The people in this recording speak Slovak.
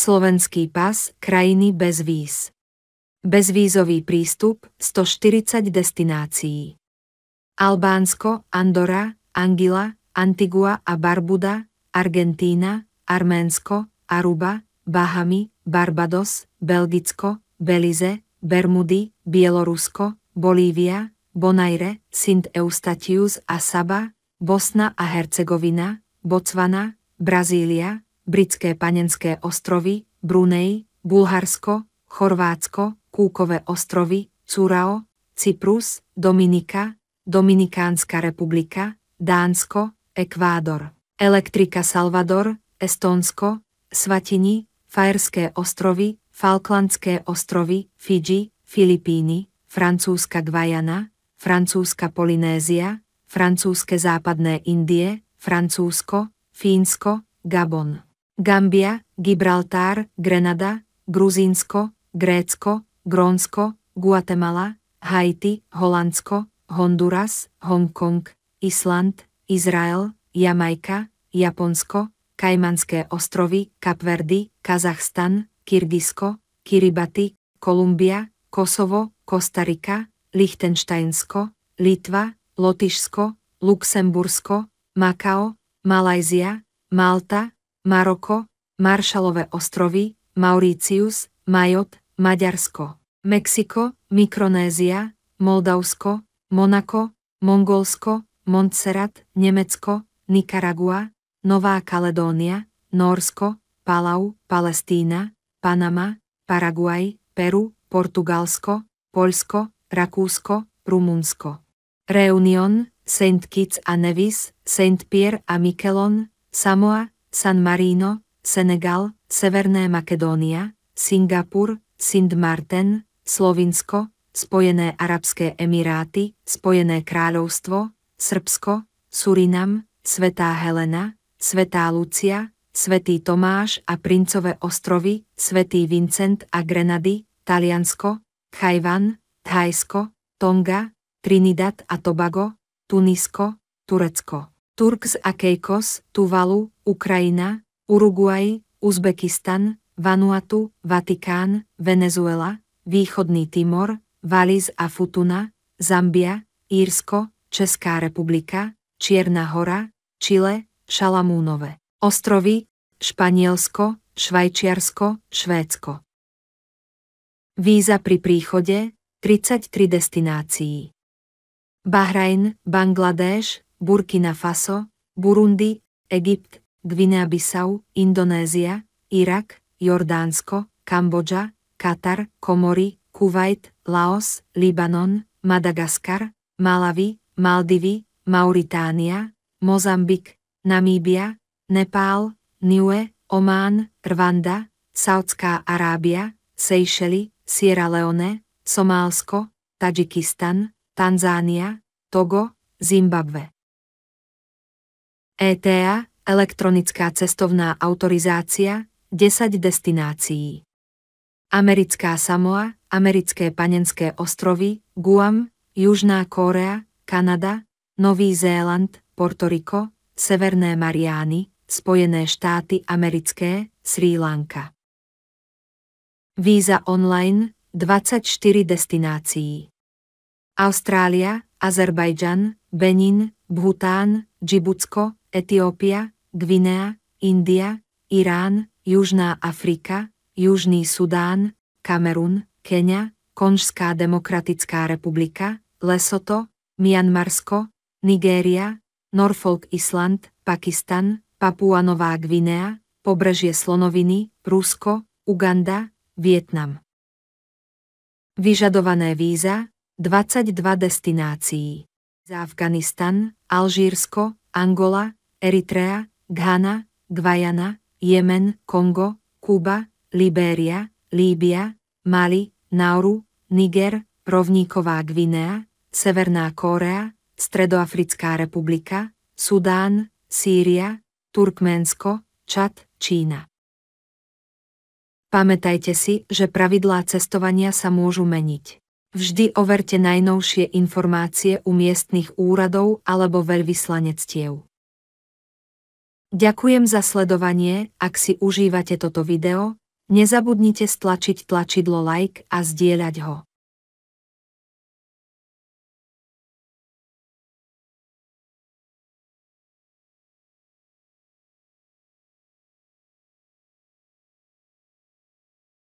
Slovenský pas, krajiny bez víz. Bezvízový prístup, 140 destinácií. Albánsko, Andora, Anguilla, Antigua a Barbuda, Argentína, Arménsko, Aruba, Bahamy, Barbados, Belgicko, Belize, Bermudy, Bielorusko, Bolívia, Bonaire, Sint Eustatius a Saba, Bosna a Hercegovina, Botswana, Brazília, Britské Panenské ostrovy, Brunei, Bulharsko, Chorvátsko, Kúkové ostrovy, Curao, Cyprus, Dominika, Dominikánska republika, Dánsko, Ekvádor, Elektrika Salvador, Estónsko, Svatini, Fajerské ostrovy, Falklandské ostrovy, Fidži, Filipíny, Francúzska Gvajana, Francúzska Polynézia, Francúzske západné Indie, Francúzsko, Fínsko, Gabon, Gambia, Gibraltar, Grenada, Gruzínsko, Grécko, Grónsko, Guatemala, Haiti, Holandsko, Honduras, Hongkong, Island, Izrael, Jamajka, Japonsko, Kajmanské ostrovy, Kapverdy, Kazachstan, Kyrgyzsko, Kiribati, Kolumbia, Kosovo, Kostarika, Lichtenštajnsko, Litva, Lotyšsko, Luxembursko, Makao, Malajzia, Malta, Maroko, Maršalové ostrovy, Mauritius, Majot, Maďarsko, Mexiko, Mikronézia, Moldavsko, Monako, Mongolsko, Montserrat, Nemecko, Nikaragua, Nová Kaledónia, Nórsko, Palau, Palestína, Panama, Paraguaj, Peru, Portugalsko, Poľsko, Rakúsko, Rumunsko. Reunion, Saint Kitts a Nevis, Saint Pierre a Miquelon, Samoa, San Marino, Senegal, Severné Makedónia, Singapur, Sint Maarten, Slovinsko, Spojené arabské emiráty, Spojené kráľovstvo, Srbsko, Surinam, Svätá Helena, Svätá Lucia, Svätý Tomáš a Princové ostrovy, Svätý Vincent a Grenady, Taliansko, Tchaj-wan, Thajsko, Tonga, Trinidad a Tobago, Tunisko, Turecko, Turks a Caicos, Tuvalu, Ukrajina, Uruguay, Uzbekistan, Vanuatu, Vatikán, Venezuela, Východný Timor, Wallis a Futuna, Zambia, Írsko, Česká republika, Čierna hora, Čile, Šalamúnove ostrovy, Španielsko, Švajčiarsko, Švédsko. Víza pri príchode, 33 destinácií. Bahrajn, Bangladéš, Burkina Faso, Burundi, Egypt, Guinea-Bissau, Indonézia, Irak, Jordánsko, Kambodža, Katar, Komory, Kuvajt, Laos, Libanon, Madagaskar, Malawi, Maldivy, Mauritánia, Mozambik, Namíbia, Nepál, Niue, Omán, Rwanda, Saudská Arábia, Seychely, Sierra Leone, Somálsko, Tadžikistan, Tanzánia, Togo, Zimbabwe. ETA, elektronická cestovná autorizácia, 10 destinácií. Americká Samoa, Americké Panenské ostrovy, Guam, Južná Kórea, Kanada, Nový Zéland, Portoriko, Severné Mariány, Spojené štáty americké, Srí Lanka. Víza online, 24 destinácií. Austrália, Azerbajdžan, Benin, Bhután, Džibutsko, Etiópia, Gvinea, India, Irán, Južná Afrika, Južný Sudán, Kamerun, Keňa, Konžská demokratická republika, Lesoto, Mianmarsko, Nigéria, Norfolk Island, Pakistan, Papua Nová Gvinea, Pobrežie Slonoviny, Rusko, Uganda, Vietnam. Vyžadované víza, 22 destinácií. Za Afganistan, Alžírsko, Angola, Eritrea, Ghana, Gvajana, Jemen, Kongo, Kuba, Libéria, Líbia, Mali, Nauru, Niger, Rovníková Gvinea, Severná Kórea, Stredoafrická republika, Sudán, Sýria, Turkménsko, Čad, Čína. Pamätajte si, že pravidlá cestovania sa môžu meniť. Vždy overte najnovšie informácie u miestnych úradov alebo veľvyslanectiev. Ďakujem za sledovanie, ak si užívate toto video, Nezabudnite stlačiť tlačidlo like a zdieľať ho.